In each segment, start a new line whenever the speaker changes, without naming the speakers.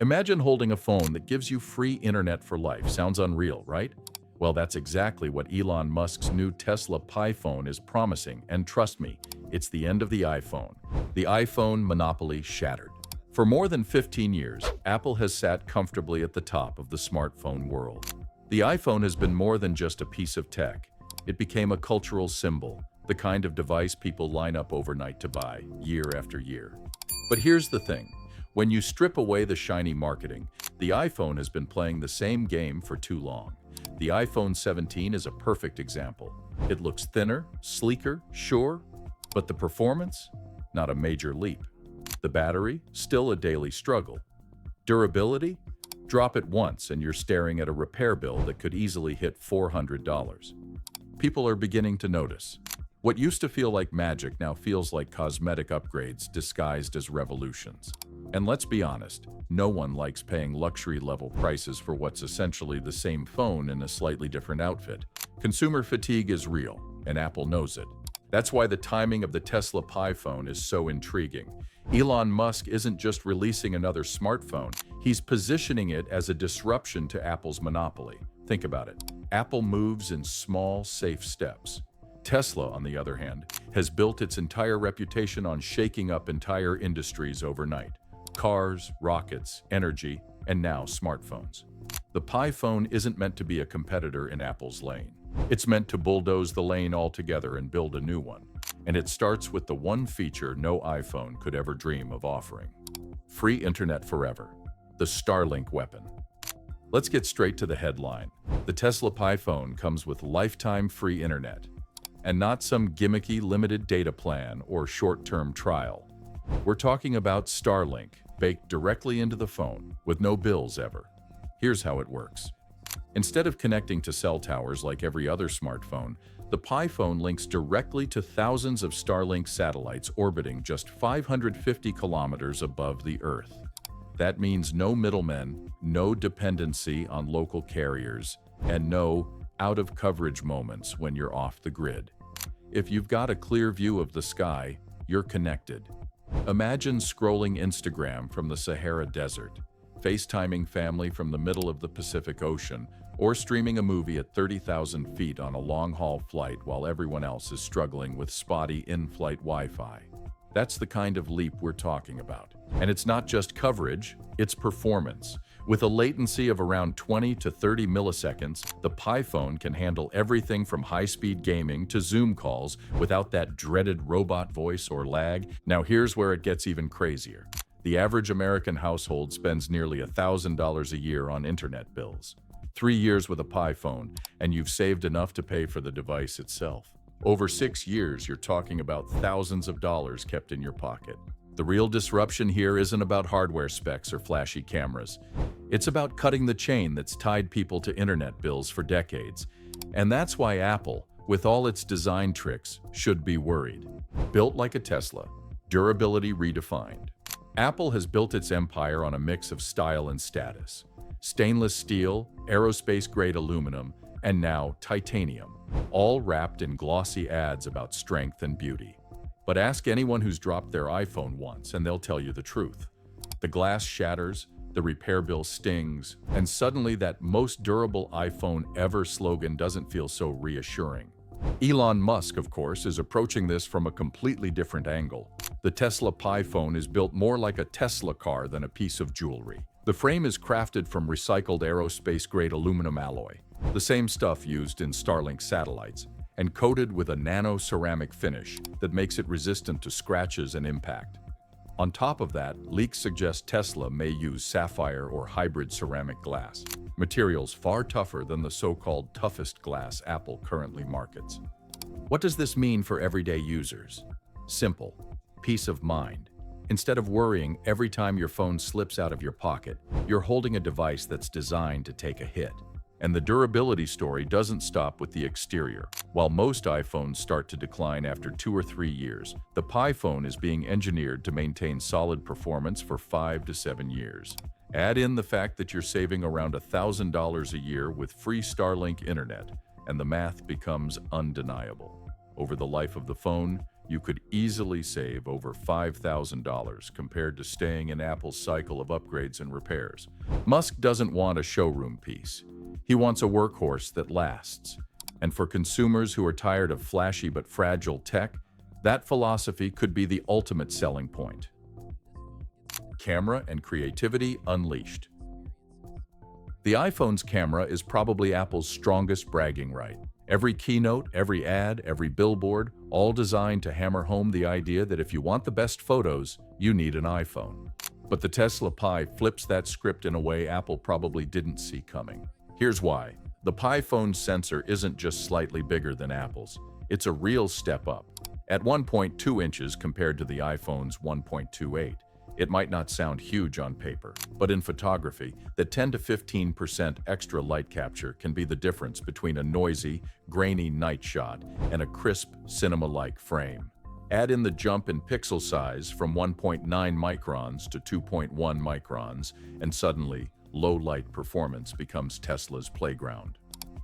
Imagine holding a phone that gives you free internet for life. Sounds unreal, right? Well, that's exactly what Elon Musk's new Tesla Pi phone is promising, and trust me, it's the end of the iPhone. The iPhone monopoly shattered. For more than 15 years, Apple has sat comfortably at the top of the smartphone world. The iPhone has been more than just a piece of tech. It became a cultural symbol, the kind of device people line up overnight to buy, year after year. But here's the thing. When you strip away the shiny marketing, the iPhone has been playing the same game for too long. The iPhone 17 is a perfect example. It looks thinner, sleeker, sure, but the performance? Not a major leap. The battery? Still a daily struggle. Durability? Drop it once and you're staring at a repair bill that could easily hit $400. People are beginning to notice. What used to feel like magic now feels like cosmetic upgrades disguised as revolutions. And let's be honest, no one likes paying luxury-level prices for what's essentially the same phone in a slightly different outfit. Consumer fatigue is real, and Apple knows it. That's why the timing of the Tesla Pi phone is so intriguing. Elon Musk isn't just releasing another smartphone, he's positioning it as a disruption to Apple's monopoly. Think about it. Apple moves in small, safe steps. Tesla, on the other hand, has built its entire reputation on shaking up entire industries overnight. Cars, rockets, energy, and now smartphones. The Pi phone isn't meant to be a competitor in Apple's lane. It's meant to bulldoze the lane altogether and build a new one. And it starts with the one feature no iPhone could ever dream of offering. Free internet forever. The Starlink weapon. Let's get straight to the headline. The Tesla Pi phone comes with lifetime free internet. And not some gimmicky limited data plan or short-term trial. We're talking about Starlink, baked directly into the phone, with no bills ever. Here's how it works. Instead of connecting to cell towers like every other smartphone, the Pi phone links directly to thousands of Starlink satellites orbiting just 550 kilometers above the Earth. That means no middlemen, no dependency on local carriers, and no out-of-coverage moments when you're off the grid. If you've got a clear view of the sky, you're connected. Imagine scrolling Instagram from the Sahara Desert, FaceTiming family from the middle of the Pacific Ocean, or streaming a movie at 30,000 feet on a long-haul flight while everyone else is struggling with spotty in-flight Wi-Fi. That's the kind of leap we're talking about. And it's not just coverage, it's performance. With a latency of around 20 to 30 milliseconds, the Pi phone can handle everything from high-speed gaming to Zoom calls without that dreaded robot voice or lag. Now here's where it gets even crazier. The average American household spends nearly $1,000 a year on internet bills. 3 years with a Pi phone, and you've saved enough to pay for the device itself. Over 6 years, you're talking about thousands of dollars kept in your pocket. The real disruption here isn't about hardware specs or flashy cameras. It's about cutting the chain that's tied people to internet bills for decades. And that's why Apple, with all its design tricks, should be worried. Built like a Tesla, durability redefined. Apple has built its empire on a mix of style and status. Stainless steel, aerospace-grade aluminum, and now titanium, all wrapped in glossy ads about strength and beauty. But ask anyone who's dropped their iPhone once and they'll tell you the truth. The glass shatters, the repair bill stings, and suddenly that most durable iPhone ever slogan doesn't feel so reassuring. Elon Musk, of course, is approaching this from a completely different angle. The Tesla Pi phone is built more like a Tesla car than a piece of jewelry. The frame is crafted from recycled aerospace-grade aluminum alloy, the same stuff used in Starlink satellites, and coated with a nano-ceramic finish that makes it resistant to scratches and impact. On top of that, leaks suggest Tesla may use sapphire or hybrid ceramic glass, materials far tougher than the so-called toughest glass Apple currently markets. What does this mean for everyday users? Simple. Peace of mind. Instead of worrying every time your phone slips out of your pocket, you're holding a device that's designed to take a hit. And the durability story doesn't stop with the exterior. While most iPhones start to decline after 2 or 3 years, the Pi phone is being engineered to maintain solid performance for 5 to 7 years. Add in the fact that you're saving around $1,000 a year with free Starlink internet, and the math becomes undeniable. Over the life of the phone, you could easily save over $5,000 compared to staying in Apple's cycle of upgrades and repairs. Musk doesn't want a showroom piece. He wants a workhorse that lasts. And for consumers who are tired of flashy but fragile tech, that philosophy could be the ultimate selling point. Camera and creativity unleashed. The iPhone's camera is probably Apple's strongest bragging right. Every keynote, every ad, every billboard, all designed to hammer home the idea that if you want the best photos, you need an iPhone. But the Tesla Pi flips that script in a way Apple probably didn't see coming. Here's why. The Pi phone's sensor isn't just slightly bigger than Apple's. It's a real step up. At 1.2 inches compared to the iPhone's 1.28, it might not sound huge on paper, but in photography, the 10 to 15% extra light capture can be the difference between a noisy, grainy night shot and a crisp, cinema-like frame. Add in the jump in pixel size from 1.9 microns to 2.1 microns, and suddenly, low-light performance becomes Tesla's playground.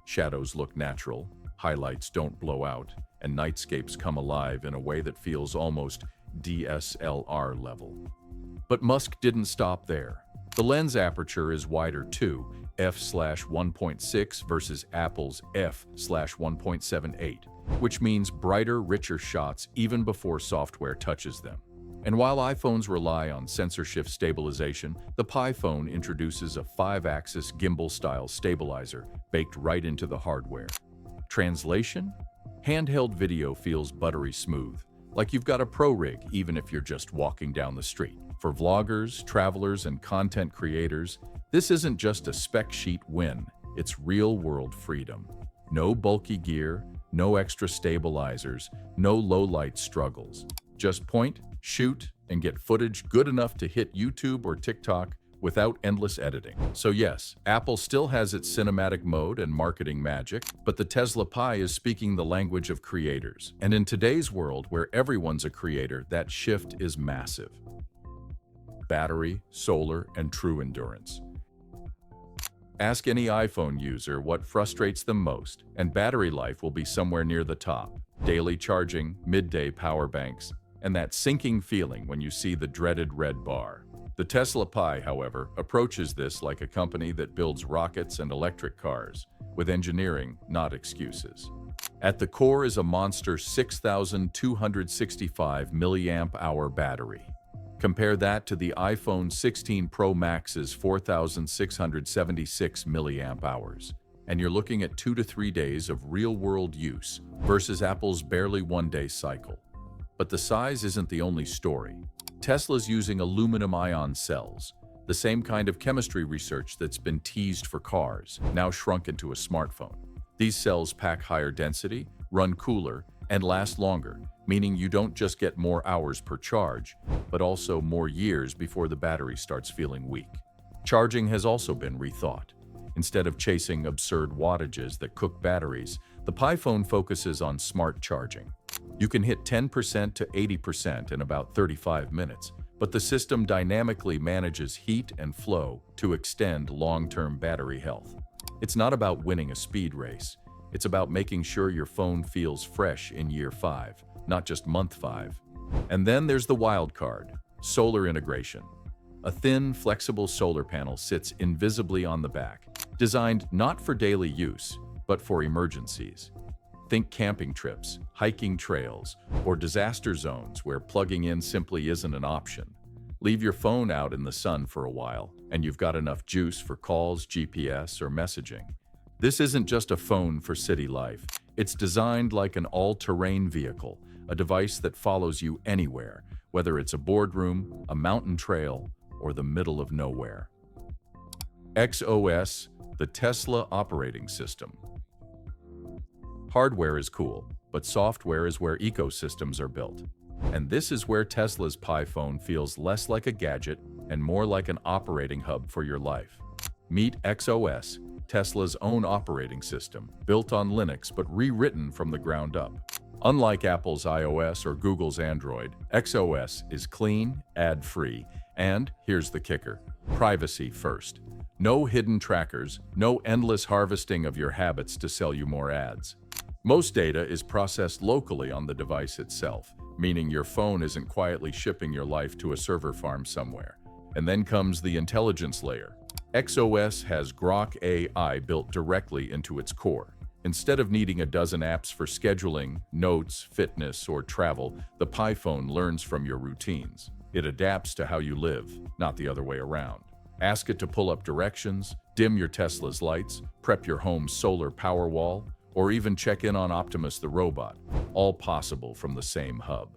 Shadows look natural, highlights don't blow out, and nightscapes come alive in a way that feels almost DSLR level. But Musk didn't stop there. The lens aperture is wider too, f/1.6 versus Apple's f/1.78, which means brighter, richer shots even before software touches them. And while iPhones rely on sensor shift stabilization, the Pi phone introduces a 5-axis gimbal-style stabilizer baked right into the hardware. Translation? Handheld video feels buttery smooth, like you've got a pro rig even if you're just walking down the street. For vloggers, travelers, and content creators, this isn't just a spec sheet win, it's real-world freedom. No bulky gear, no extra stabilizers, no low-light struggles. Just point, shoot, and get footage good enough to hit YouTube or TikTok without endless editing. So yes, Apple still has its cinematic mode and marketing magic, but the Tesla Pi is speaking the language of creators. And in today's world where everyone's a creator, that shift is massive. Battery, solar, and true endurance. Ask any iPhone user what frustrates them most, and battery life will be somewhere near the top. Daily charging, midday power banks, and that sinking feeling when you see the dreaded red bar. The Tesla Pi, however, approaches this like a company that builds rockets and electric cars, with engineering, not excuses. At the core is a monster 6,265 milliamp-hour battery. Compare that to the iPhone 16 Pro Max's 4,676 milliamp hours, and you're looking at 2 to 3 days of real-world use versus Apple's barely one-day cycle. But the size isn't the only story. Tesla's using aluminum-ion cells, the same kind of chemistry research that's been teased for cars, now shrunk into a smartphone. These cells pack higher density, run cooler, and last longer, meaning you don't just get more hours per charge, but also more years before the battery starts feeling weak. Charging has also been rethought. Instead of chasing absurd wattages that cook batteries, the Pi phone focuses on smart charging. You can hit 10% to 80% in about 35 minutes, but the system dynamically manages heat and flow to extend long-term battery health. It's not about winning a speed race. It's about making sure your phone feels fresh in year 5, not just month 5. And then there's the wild card, solar integration. A thin, flexible solar panel sits invisibly on the back, designed not for daily use, but for emergencies. Think camping trips, hiking trails, or disaster zones where plugging in simply isn't an option. Leave your phone out in the sun for a while, and you've got enough juice for calls, GPS, or messaging. This isn't just a phone for city life. It's designed like an all-terrain vehicle, a device that follows you anywhere, whether it's a boardroom, a mountain trail, or the middle of nowhere. XOS, the Tesla operating system. Hardware is cool, but software is where ecosystems are built. And this is where Tesla's Pi phone feels less like a gadget and more like an operating hub for your life. Meet XOS, Tesla's own operating system, built on Linux but rewritten from the ground up. Unlike Apple's iOS or Google's Android, XOS is clean, ad-free, and, here's the kicker, privacy first. No hidden trackers, no endless harvesting of your habits to sell you more ads. Most data is processed locally on the device itself, meaning your phone isn't quietly shipping your life to a server farm somewhere. And then comes the intelligence layer. XOS has Grok AI built directly into its core. Instead of needing a dozen apps for scheduling, notes, fitness, or travel, the Pi phone learns from your routines. It adapts to how you live, not the other way around. Ask it to pull up directions, dim your Tesla's lights, prep your home's solar power wall, or even check in on Optimus the robot, all possible from the same hub.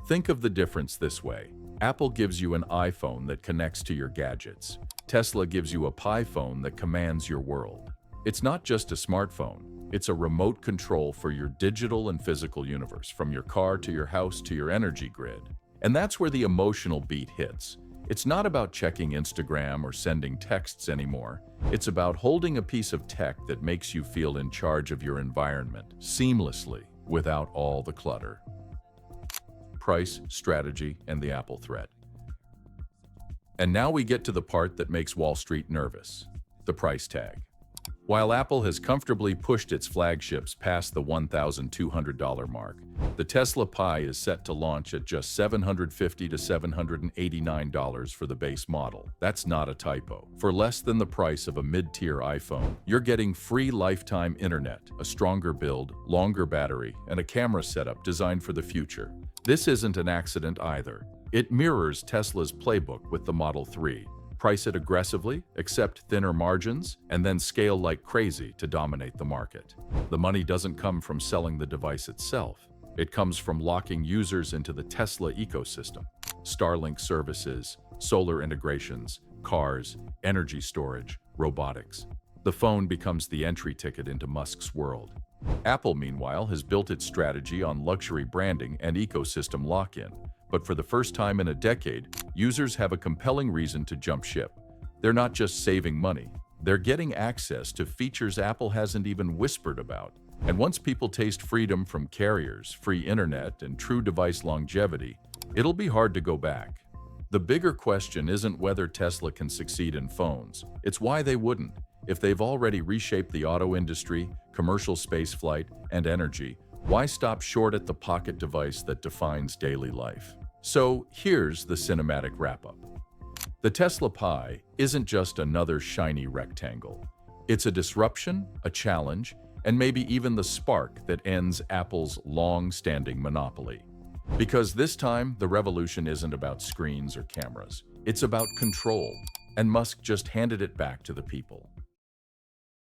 Think of the difference this way. Apple gives you an iPhone that connects to your gadgets. Tesla gives you a Pi phone that commands your world. It's not just a smartphone. It's a remote control for your digital and physical universe, from your car to your house to your energy grid. And that's where the emotional beat hits. It's not about checking Instagram or sending texts anymore. It's about holding a piece of tech that makes you feel in charge of your environment, seamlessly, without all the clutter. Price, strategy, and the Apple threat. And now we get to the part that makes Wall Street nervous: the price tag. While Apple has comfortably pushed its flagships past the $1,200 mark, the Tesla Pi is set to launch at just $750 to $789 for the base model. That's not a typo. For less than the price of a mid-tier iPhone, you're getting free lifetime internet, a stronger build, longer battery, and a camera setup designed for the future. This isn't an accident either. It mirrors Tesla's playbook with the Model 3. Price it aggressively, accept thinner margins, and then scale like crazy to dominate the market. The money doesn't come from selling the device itself. It comes from locking users into the Tesla ecosystem. Starlink services, solar integrations, cars, energy storage, robotics. The phone becomes the entry ticket into Musk's world. Apple, meanwhile, has built its strategy on luxury branding and ecosystem lock-in. But for the first time in a decade, users have a compelling reason to jump ship. They're not just saving money. They're getting access to features Apple hasn't even whispered about. And once people taste freedom from carriers, free internet, and true device longevity, it'll be hard to go back. The bigger question isn't whether Tesla can succeed in phones. It's why they wouldn't. If they've already reshaped the auto industry, commercial spaceflight, and energy, why stop short at the pocket device that defines daily life? So here's the cinematic wrap-up. The Tesla Pi isn't just another shiny rectangle. It's a disruption, a challenge, and maybe even the spark that ends Apple's long-standing monopoly. Because this time, the revolution isn't about screens or cameras. It's about control, and Musk just handed it back to the people.